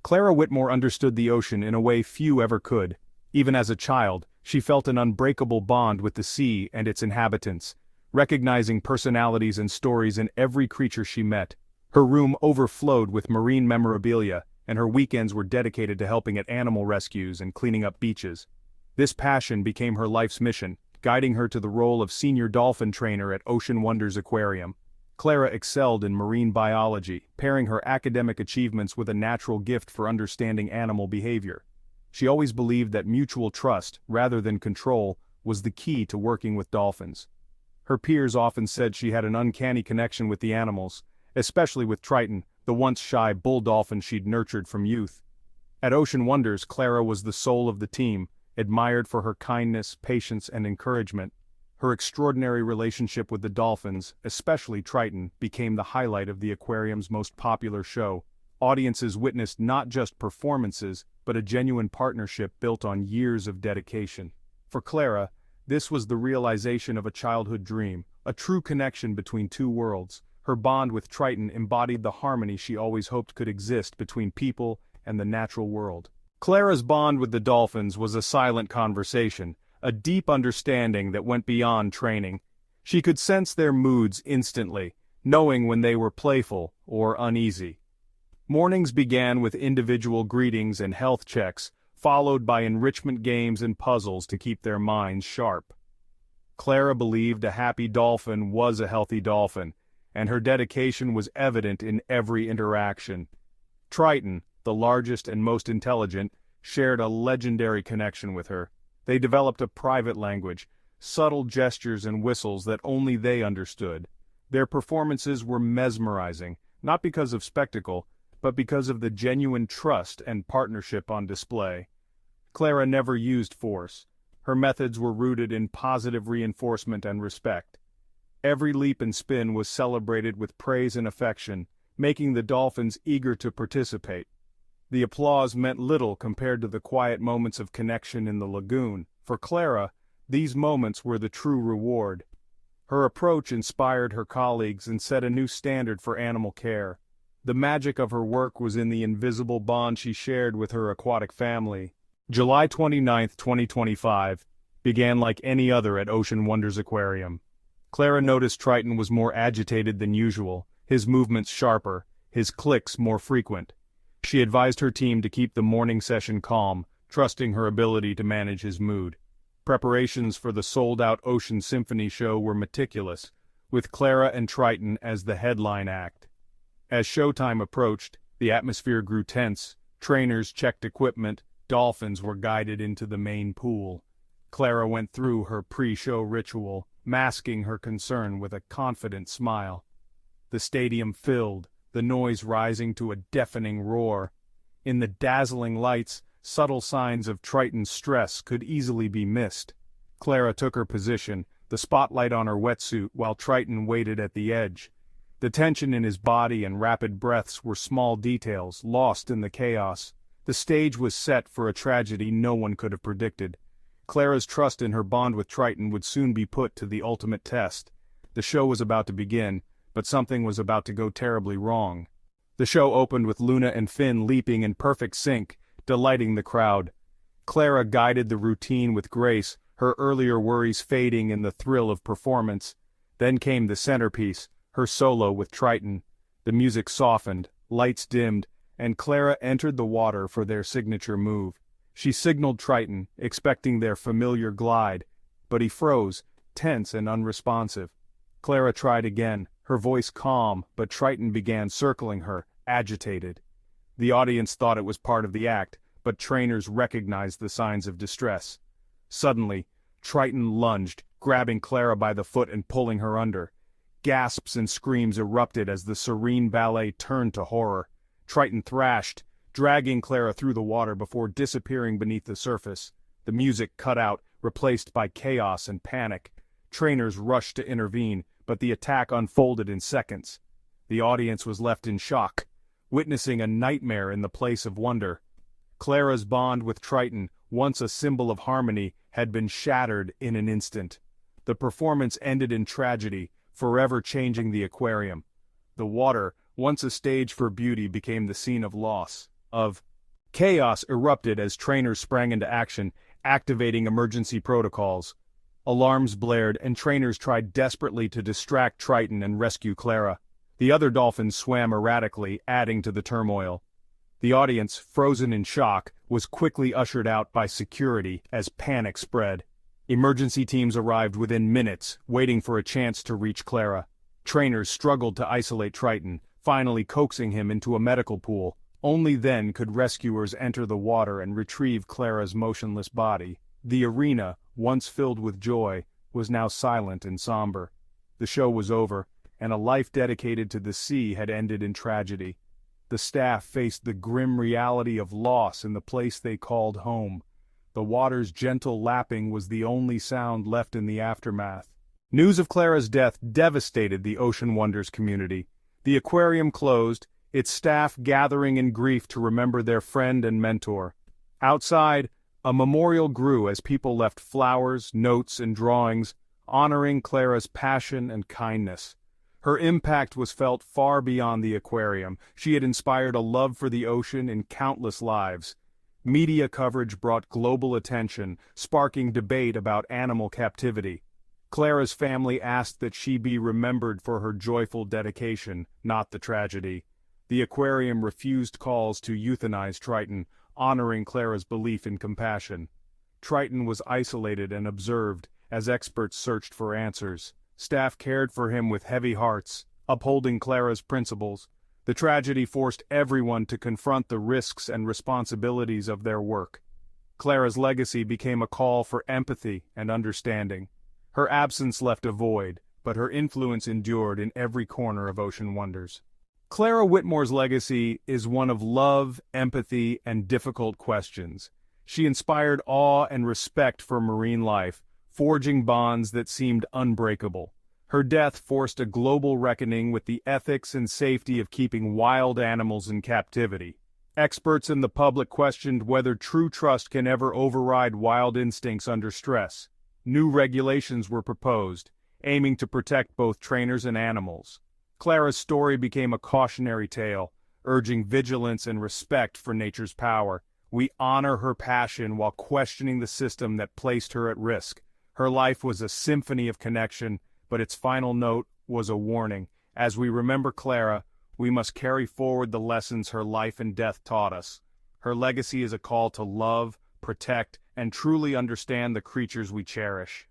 Clara Whitmore understood the ocean in a way few ever could. Even as a child, she felt an unbreakable bond with the sea and its inhabitants, recognizing personalities and stories in every creature she met. Her room overflowed with marine memorabilia, and her weekends were dedicated to helping at animal rescues and cleaning up beaches. This passion became her life's mission, guiding her to the role of senior dolphin trainer at Ocean Wonders Aquarium. Clara excelled in marine biology, pairing her academic achievements with a natural gift for understanding animal behavior. She always believed that mutual trust, rather than control, was the key to working with dolphins. Her peers often said she had an uncanny connection with the animals, especially with Triton, the once shy bull dolphin she'd nurtured from youth. At Ocean Wonders, Clara was the soul of the team, admired for her kindness, patience, and encouragement. Her extraordinary relationship with the dolphins, especially Triton, became the highlight of the aquarium's most popular show. Audiences witnessed not just performances, but a genuine partnership built on years of dedication. For Clara, this was the realization of a childhood dream, a true connection between two worlds. Her bond with Triton embodied the harmony she always hoped could exist between people and the natural world. Clara's bond with the dolphins was a silent conversation, a deep understanding that went beyond training. She could sense their moods instantly, knowing when they were playful or uneasy. Mornings began with individual greetings and health checks, followed by enrichment games and puzzles to keep their minds sharp. Clara believed a happy dolphin was a healthy dolphin, and her dedication was evident in every interaction. Triton, the largest and most intelligent, shared a legendary connection with her. They developed a private language, subtle gestures and whistles that only they understood. Their performances were mesmerizing, not because of spectacle, but because of the genuine trust and partnership on display. Clara never used force. Her methods were rooted in positive reinforcement and respect. Every leap and spin was celebrated with praise and affection, making the dolphins eager to participate. The applause meant little compared to the quiet moments of connection in the lagoon. For Clara, these moments were the true reward. Her approach inspired her colleagues and set a new standard for animal care. The magic of her work was in the invisible bond she shared with her aquatic family. July 29, 2025, began like any other at Ocean Wonders Aquarium. Clara noticed Triton was more agitated than usual, his movements sharper, his clicks more frequent. She advised her team to keep the morning session calm, trusting her ability to manage his mood. Preparations for the sold-out Ocean Symphony show were meticulous, with Clara and Triton as the headline act. As showtime approached, the atmosphere grew tense. Trainers checked equipment, dolphins were guided into the main pool. Clara went through her pre-show ritual, masking her concern with a confident smile. The stadium filled, the noise rising to a deafening roar. In the dazzling lights, subtle signs of Triton's stress could easily be missed. Clara took her position, the spotlight on her wetsuit, while Triton waited at the edge. The tension in his body and rapid breaths were small details, lost in the chaos. The stage was set for a tragedy no one could have predicted. Clara's trust in her bond with Triton would soon be put to the ultimate test. The show was about to begin, but something was about to go terribly wrong. The show opened with Luna and Finn leaping in perfect sync, delighting the crowd. Clara guided the routine with grace, her earlier worries fading in the thrill of performance. Then came the centerpiece, her solo with Triton. The music softened, lights dimmed, and Clara entered the water for their signature move. She signaled Triton, expecting their familiar glide, but he froze, tense and unresponsive. Clara tried again, her voice calm, but Triton began circling her, agitated. The audience thought it was part of the act, but trainers recognized the signs of distress. Suddenly, Triton lunged, grabbing Clara by the foot and pulling her under. Gasps and screams erupted as the serene ballet turned to horror. Triton thrashed, dragging Clara through the water before disappearing beneath the surface. The music cut out, replaced by chaos and panic. Trainers rushed to intervene, but the attack unfolded in seconds. The audience was left in shock, witnessing a nightmare in the place of wonder. Clara's bond with Triton, once a symbol of harmony, had been shattered in an instant. The performance ended in tragedy, forever changing the aquarium. The water, once a stage for beauty, became the scene of loss, of Chaos erupted as trainers sprang into action, activating emergency protocols. Alarms blared and trainers tried desperately to distract Triton and rescue Clara. The other dolphins swam erratically, adding to the turmoil. The audience, frozen in shock, was quickly ushered out by security as panic spread. Emergency teams arrived within minutes, waiting for a chance to reach Clara. Trainers struggled to isolate Triton, finally coaxing him into a medical pool. Only then could rescuers enter the water and retrieve Clara's motionless body. The arena, once filled with joy, was now silent and somber. The show was over, and a life dedicated to the sea had ended in tragedy. The staff faced the grim reality of loss in the place they called home. The water's gentle lapping was the only sound left in the aftermath. News of Clara's death devastated the Ocean Wonders community. The aquarium closed, its staff gathering in grief to remember their friend and mentor. Outside, a memorial grew as people left flowers, notes, and drawings, honoring Clara's passion and kindness. Her impact was felt far beyond the aquarium. She had inspired a love for the ocean in countless lives. Media coverage brought global attention, sparking debate about animal captivity. Clara's family asked that she be remembered for her joyful dedication, not the tragedy. The aquarium refused calls to euthanize Triton, honoring Clara's belief in compassion. Triton was isolated and observed, as experts searched for answers. Staff cared for him with heavy hearts, upholding Clara's principles. The tragedy forced everyone to confront the risks and responsibilities of their work. Clara's legacy became a call for empathy and understanding. Her absence left a void, but her influence endured in every corner of Ocean Wonders. Clara Whitmore's legacy is one of love, empathy, and difficult questions. She inspired awe and respect for marine life, forging bonds that seemed unbreakable. Her death forced a global reckoning with the ethics and safety of keeping wild animals in captivity. Experts and the public questioned whether true trust can ever override wild instincts under stress. New regulations were proposed, aiming to protect both trainers and animals. Clara's story became a cautionary tale, urging vigilance and respect for nature's power. We honor her passion while questioning the system that placed her at risk. Her life was a symphony of connection, but its final note was a warning. As we remember Clara, we must carry forward the lessons her life and death taught us. Her legacy is a call to love, protect, and truly understand the creatures we cherish.